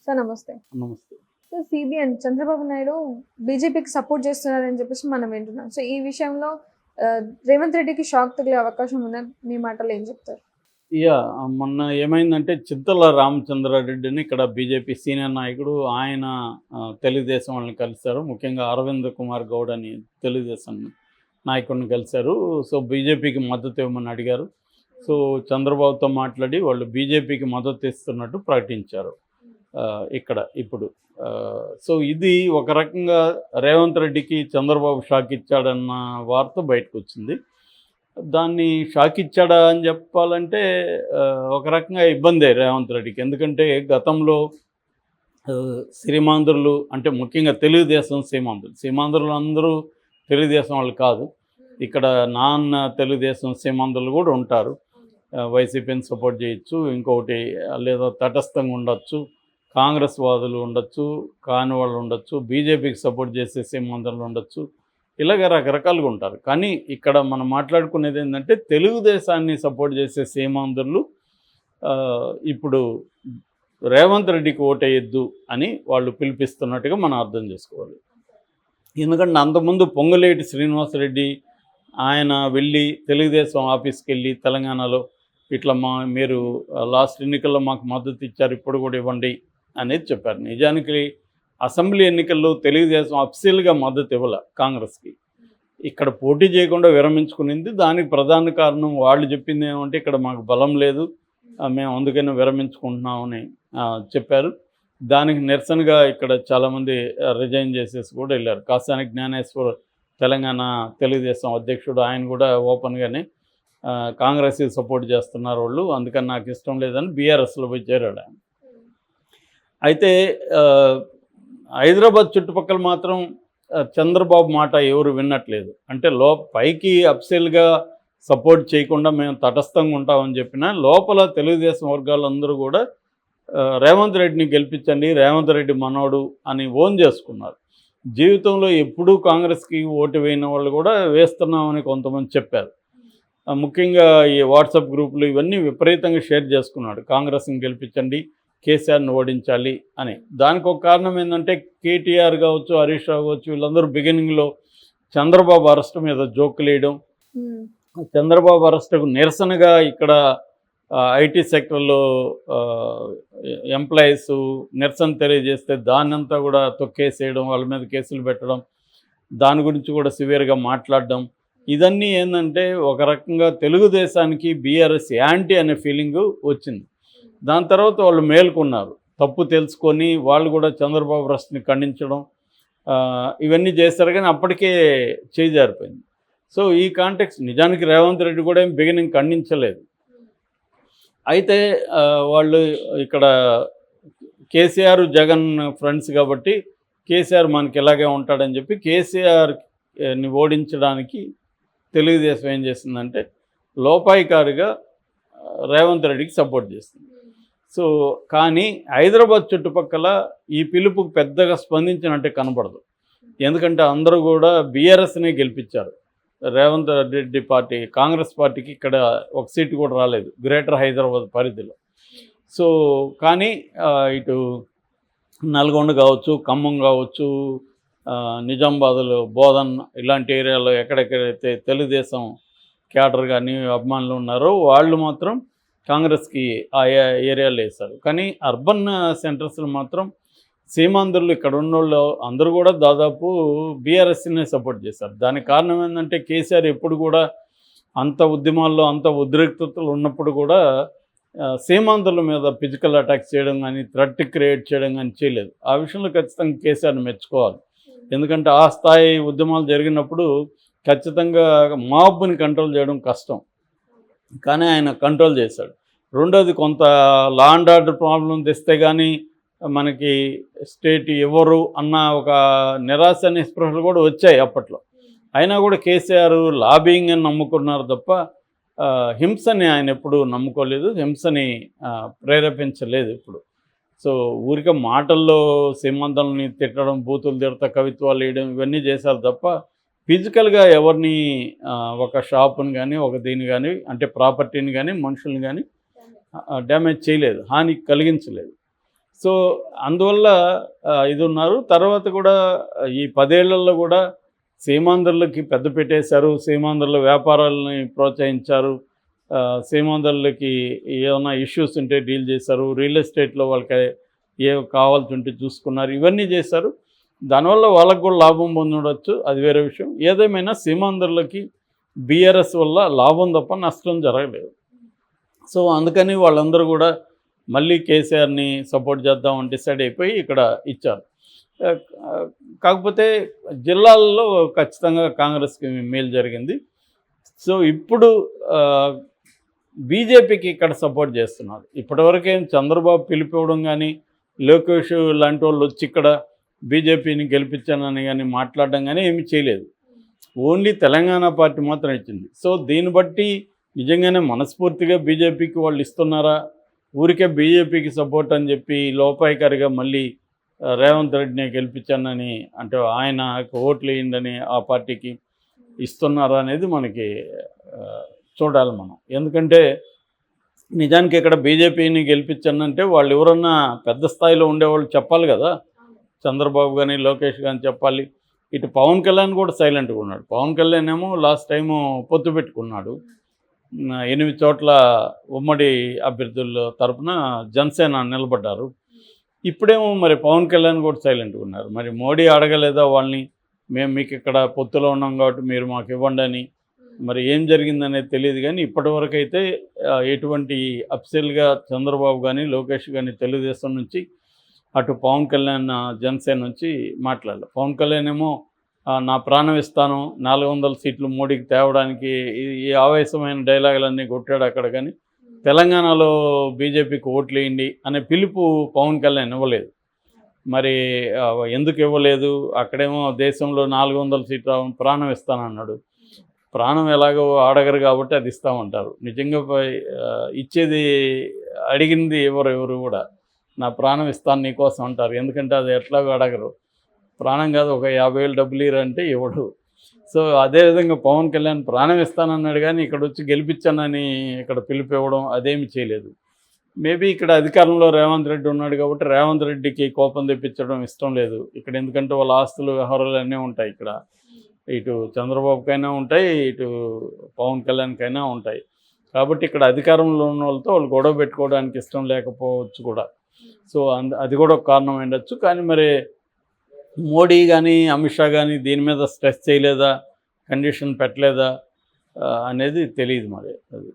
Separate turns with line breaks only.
Sir నమస్తే.
నమస్తే.
So CBN Chandrababu Naidu బీజేపీకి సపోర్ట్ చేస్తున్నారని చెప్పేసి మనం వింటున్నాం. సో ఈ విషయంలో రేవంత్ రెడ్డికి షాక్ తగిలే అవకాశం ఉందని మీ మాటలో ఏం చెప్తారు?
మొన్న ఏమైందంటే చింతల రామచంద్రారెడ్డిని ఇక్కడ బీజేపీ సీనియర్ నాయకుడు ఆయన తెలుగుదేశం వాళ్ళని కలిశారు. ముఖ్యంగా అరవింద్ కుమార్ గౌడ్ అని తెలుగుదేశం నాయకుడిని కలిశారు. సో బీజేపీకి మద్దతు ఇవ్వమని అడిగారు. సో చంద్రబాబుతో మాట్లాడి వాళ్ళు బీజేపీకి మద్దతు ఇస్తున్నట్టు ప్రకటించారు ఇక్కడ ఇప్పుడు. సో ఇది ఒక రకంగా రేవంత్ రెడ్డికి చంద్రబాబు షాక్ ఇచ్చాడన్న వార్త బయటకు వచ్చింది. దాన్ని షాక్ ఇచ్చాడా అని చెప్పాలంటే ఒక రకంగా ఇబ్బందే రేవంత్ రెడ్డికి. ఎందుకంటే గతంలో సీమాంధ్రులు అంటే ముఖ్యంగా తెలుగుదేశం సీమాంధ్రులు అందరూ తెలుగుదేశం వాళ్ళు కాదు. ఇక్కడ నాన్ తెలుగుదేశం సీమాంధ్రులు కూడా ఉంటారు. వైసీపీని సపోర్ట్ చేయొచ్చు, ఇంకొకటి లేదా తటస్థంగా ఉండొచ్చు, కాంగ్రెస్ వాదులు ఉండొచ్చు, కాని వాళ్ళు ఉండొచ్చు, బీజేపీకి సపోర్ట్ చేసే సీమాంధ్రులు ఉండొచ్చు, ఇలాగ రకరకాలుగా ఉంటారు. కానీ ఇక్కడ మనం మాట్లాడుకునేది ఏంటంటే తెలుగుదేశాన్ని సపోర్ట్ చేసే సీమాంధ్రులు ఇప్పుడు రేవంత్ రెడ్డికి ఓటేయద్దు అని వాళ్ళు పిలిపిస్తున్నట్టుగా మనం అర్థం చేసుకోవాలి. ఎందుకంటే అంతకుముందు పొంగులేటి శ్రీనివాసరెడ్డి ఆయన వెళ్ళి తెలుగుదేశం ఆఫీస్కి వెళ్ళి తెలంగాణలో ఇట్లా మీరు లాస్ట్ ఎన్నికల్లో మాకు మద్దతు ఇచ్చారు, ఇప్పుడు కూడా ఇవ్వండి అనేది చెప్పారు. నిజానికి అసెంబ్లీ ఎన్నికల్లో తెలుగుదేశం అఫీషియల్గా మద్దతు ఇవ్వాల కాంగ్రెస్కి, ఇక్కడ పోటీ చేయకుండా విరమించుకునింది. దానికి ప్రధాన కారణం వాళ్ళు చెప్పింది ఏమంటే ఇక్కడ మాకు బలం లేదు, మేము అందుకని విరమించుకుంటున్నామని చెప్పారు. దానికి నిరసనగా ఇక్కడ చాలామంది రిజైన్ చేసేసి కూడా వెళ్ళారు. కాసాని జ్ఞానేశ్వర్ తెలంగాణ తెలుగుదేశం అధ్యక్షుడు ఆయన కూడా ఓపెన్గానే కాంగ్రెస్కి సపోర్ట్ చేస్తున్నారు వాళ్ళు, అందుకని నాకు ఇష్టం లేదని బీఆర్ఎస్లో పోయి చేరాడు ఆయన. అయితే హైదరాబాద్ చుట్టుపక్కల మాత్రం చంద్రబాబు మాట ఎవరు విన్నట్లేదు. అంటే పైకి అఫీషియల్గా సపోర్ట్ చేయకుండా మేము తటస్థంగా ఉంటామని చెప్పినా లోపల తెలుగుదేశం వర్గాలందరూ కూడా రేవంత్ రెడ్డిని గెలిపించండి, రేవంత్ రెడ్డి మనోడు అని ఓన్ చేసుకున్నారు. జీవితంలో ఎప్పుడూ కాంగ్రెస్కి ఓటు వేయిన వాళ్ళు కూడా వేస్తున్నామని కొంతమంది చెప్పారు. ముఖ్యంగా ఈ వాట్సాప్ గ్రూపులు ఇవన్నీ విపరీతంగా షేర్ చేసుకున్నాడు, కాంగ్రెస్ని గెలిపించండి, కేసీఆర్ని ఓడించాలి అని. దానికి ఒక కారణం ఏంటంటే కేటీఆర్ కావచ్చు, హరీష్ రావు కావచ్చు, వీళ్ళందరూ బిగినింగ్లో చంద్రబాబు అరెస్ట్ మీద జోకులు వేయడం, చంద్రబాబు అరెస్టుకు నిరసనగా ఇక్కడ ఐటీ సెక్టర్లో ఎంప్లాయీస్ నిరసన తెలియజేస్తే దాన్నంతా కూడా తొక్కేసేయడం, వాళ్ళ మీద కేసులు పెట్టడం, దాని గురించి కూడా సివియర్గా మాట్లాడడం, ఇదన్నీ ఏంటంటే ఒక రకంగా తెలుగుదేశానికి బీఆర్ఎస్ యాంటీ అనే ఫీలింగు వచ్చింది. దాని తర్వాత వాళ్ళు మేల్కొన్నారు, తప్పు తెలుసుకొని వాళ్ళు కూడా చంద్రబాబు అరెస్ట్ని ఖండించడం ఇవన్నీ చేస్తారు. కానీ అప్పటికే చేజారిపోయింది. సో ఈ కాంటెక్స్ట్ నిజానికి రేవంత్ రెడ్డి కూడా ఏం బిగినింగ్ ఖండించలేదు. అయితే వాళ్ళు ఇక్కడ కేసీఆర్ జగన్ ఫ్రెండ్స్ కాబట్టి కేసీఆర్ మనకి ఇలాగే ఉంటాడని చెప్పి కేసీఆర్ని ఓడించడానికి తెలుగుదేశం ఏం చేస్తుందంటే లోపాయికారిగా రేవంత్ రెడ్డికి సపోర్ట్ చేస్తుంది. సో కానీ హైదరాబాద్ చుట్టుపక్కల ఈ పిలుపుకు పెద్దగా స్పందించినట్టే కనబడదు. ఎందుకంటే అందరూ కూడా బీఆర్ఎస్నే గెలిపించారు. రేవంత్ రెడ్డి పార్టీ కాంగ్రెస్ పార్టీకి ఇక్కడ ఒక సీటు కూడా రాలేదు గ్రేటర్ హైదరాబాద్ పరిధిలో. సో కానీ ఇటు నల్గొండ కావచ్చు, ఖమ్మం కావచ్చు, నిజామాబాద్లో బోధన్ ఇలాంటి ఏరియాలో ఎక్కడెక్కడైతే తెలుగుదేశం క్యాడర్ కానీ అభిమానులు ఉన్నారో వాళ్ళు మాత్రం కాంగ్రెస్కి ఆ ఏరియాలో వేశారు. కానీ అర్బన్ సెంటర్స్లో మాత్రం సీమాంధ్రులు ఇక్కడ ఉన్నోళ్ళు అందరూ కూడా దాదాపు బీఆర్ఎస్ని సపోర్ట్ చేశారు. దానికి కారణం ఏంటంటే కేసీఆర్ ఎప్పుడు కూడా అంత ఉద్యమాల్లో అంత ఉద్రిక్తతలు ఉన్నప్పుడు కూడా సీమాంధ్రుల మీద ఫిజికల్ అటాక్ చేయడం కానీ థ్రెట్ క్రియేట్ చేయడం కానీ చేయలేదు. ఆ విషయంలో ఖచ్చితంగా కేసీఆర్ని మెచ్చుకోవాలి. ఎందుకంటే ఆ స్థాయి ఉద్యమాలు జరిగినప్పుడు ఖచ్చితంగా మాబ్ని కంట్రోల్ చేయడం కష్టం, కానీ ఆయన కంట్రోల్ చేశాడు. రెండోది కొంత లా అండ్ ఆర్డర్ ప్రాబ్లం తెస్తే కానీ మనకి స్టేట్ ఎవరు అన్న ఒక నిరాశ నిస్పృహలు కూడా వచ్చాయి అప్పట్లో. అయినా కూడా కేసీఆర్ లాబింగ్ అని నమ్ముకున్నారు తప్ప హింసని ఆయన ఎప్పుడు నమ్ముకోలేదు, హింసని ప్రేరేపించలేదు ఇప్పుడు. సో ఊరికే మాటల్లో సీమాంధ్రులని తిట్టడం, బూతులు తిడతా కవిత్వాలు వేయడం ఇవన్నీ చేశారు తప్ప ఫిజికల్గా ఎవరిని ఒక షాపుని కానీ ఒక దీన్ని కానీ అంటే ప్రాపర్టీని కానీ మనుషుల్ని కానీ డ్యామేజ్ చేయలేదు, హాని కలిగించలేదు. సో అందువల్ల ఇది ఉన్నారు. తర్వాత కూడా ఈ 10 ఏళ్లలో కూడా సీమాంధ్రులకి పెద్ద పెట్టేశారు, సీమాంధ్రుల వ్యాపారాలని ప్రోత్సహించారు, సీమాంధ్రులకి ఏమైనా ఇష్యూస్ ఉంటే డీల్ చేశారు, రియల్ ఎస్టేట్లో వాళ్ళకి ఏ కావాల్సి ఉంటే చూసుకున్నారు, ఇవన్నీ చేశారు. దానివల్ల వాళ్ళకు కూడా లాభం పొందవచ్చు, అది వేరే విషయం. ఏదేమైనా సీమాంధ్రులకి బీఆర్ఎస్ వల్ల లాభం తప్ప నష్టం జరగలేదు. సో అందుకని వాళ్ళందరూ కూడా మళ్ళీ కేసీఆర్ని సపోర్ట్ చేద్దామని డిసైడ్ అయిపోయి ఇక్కడ ఇచ్చారు. కాకపోతే జిల్లాల్లో ఖచ్చితంగా కాంగ్రెస్కి మేలు జరిగింది. సో ఇప్పుడు బీజేపీకి ఇక్కడ సపోర్ట్ చేస్తున్నారు. ఇప్పటివరకేం చంద్రబాబు పిలిపివ్వడం కానీ, లోకేష్ లాంటి వాళ్ళు వచ్చి ఇక్కడ బీజేపీని గెలిపించానని కానీ మాట్లాడడం కానీ ఏమీ చేయలేదు. ఓన్లీ తెలంగాణ పార్టీ మాత్రం ఇచ్చింది. సో దీన్ని బట్టి నిజంగానే మనస్ఫూర్తిగా బీజేపీకి వాళ్ళు ఇస్తున్నారా, ఊరికే బీజేపీకి సపోర్ట్ అని చెప్పి లోపాయికారిగా మళ్ళీ రేవంత్ రెడ్డిని గెలిపించానని అంటే ఆయన ఓట్లు వేయండి ఆ పార్టీకి ఇస్తున్నారా అనేది మనకి చూడాలి మనం. ఎందుకంటే నిజానికి ఇక్కడ బీజేపీని గెలిపించానంటే వాళ్ళు ఎవరన్నా పెద్ద స్థాయిలో ఉండేవాళ్ళు చెప్పాలి కదా. చంద్రబాబు కానీ లోకేష్ కానీ చెప్పాలి. ఇటు పవన్ కళ్యాణ్ కూడా సైలెంట్గా ఉన్నాడు. పవన్ కళ్యాణ్ ఏమో లాస్ట్ టైము పొత్తు పెట్టుకున్నాడు, 8 చోట్ల ఉమ్మడి అభ్యర్థుల తరపున జనసేన నిలబడ్డారు. ఇప్పుడేమో మరి పవన్ కళ్యాణ్ కూడా సైలెంట్గా ఉన్నారు. మరి మోడీ అడగలేదా వాళ్ళని, మేము మీకు ఇక్కడ పొత్తులో ఉన్నాం కాబట్టి మీరు మాకు ఇవ్వండి అని? మరి ఏం జరిగిందనేది తెలియదు. కానీ ఇప్పటివరకు అయితే ఎటువంటి అఫీషియల్గా చంద్రబాబు కానీ లోకేష్ కానీ తెలుగుదేశం నుంచి, అటు పవన్ కళ్యాణ్ జనసేన నుంచి మాట్లాడలేదు. పవన్ కళ్యాణ్ ఏమో నా ప్రాణం ఇస్తాను, 400 సీట్లు మోడీకి తేవడానికి ఈ ఆవేశమైన డైలాగులన్నీ కొట్టాడు అక్కడ. కానీ తెలంగాణలో బీజేపీకి ఓట్లు వేయండి అనే పిలుపు పవన్ కళ్యాణ్ ఇవ్వలేదు. మరి ఎందుకు ఇవ్వలేదు? అక్కడేమో దేశంలో 400 సీట్లు ప్రాణం ఇస్తానన్నాడు. ప్రాణం ఎలాగో అడగరు కాబట్టి అది ఇస్తామంటారు. నిజంగా ఇచ్చేది అడిగింది ఎవరు కూడా నా ప్రాణం ఇస్తాను నీకోసం అంటారు. ఎందుకంటే అది ఎట్లాగో అడగరు. ప్రాణం కాదు, ఒక 50,000 డబ్బులు ఇరంటే ఇవ్వడు. సో అదేవిధంగా పవన్ కళ్యాణ్ ప్రాణం ఇస్తానన్నాడు కానీ ఇక్కడ వచ్చి గెలిపించానని ఇక్కడ పిలుపు ఇవ్వడం అదేమి చేయలేదు. మేబీ ఇక్కడ అధికారంలో రేవంత్ రెడ్డి ఉన్నాడు కాబట్టి రేవంత్ రెడ్డికి కోపం తెప్పించడం ఇష్టం లేదు ఇక్కడ. ఎందుకంటే వాళ్ళ ఆస్తులు వ్యవహారాలు అన్నీ ఉంటాయి ఇక్కడ. ఇటు చంద్రబాబుకైనా ఉంటాయి, ఇటు పవన్ కళ్యాణ్కైనా ఉంటాయి. కాబట్టి ఇక్కడ అధికారంలో ఉన్న వాళ్ళతో వాళ్ళు గొడవ పెట్టుకోవడానికి ఇష్టం లేకపోవచ్చు కూడా. సో అది కూడా ఒక కారణం ఉండొచ్చు. కానీ మరి మోడీ కానీ అమిత్ షా కానీ దీని మీద స్ట్రెస్ చేయలేదా, కండిషన్ పెట్టలేదా అనేది తెలియదు మరి అది.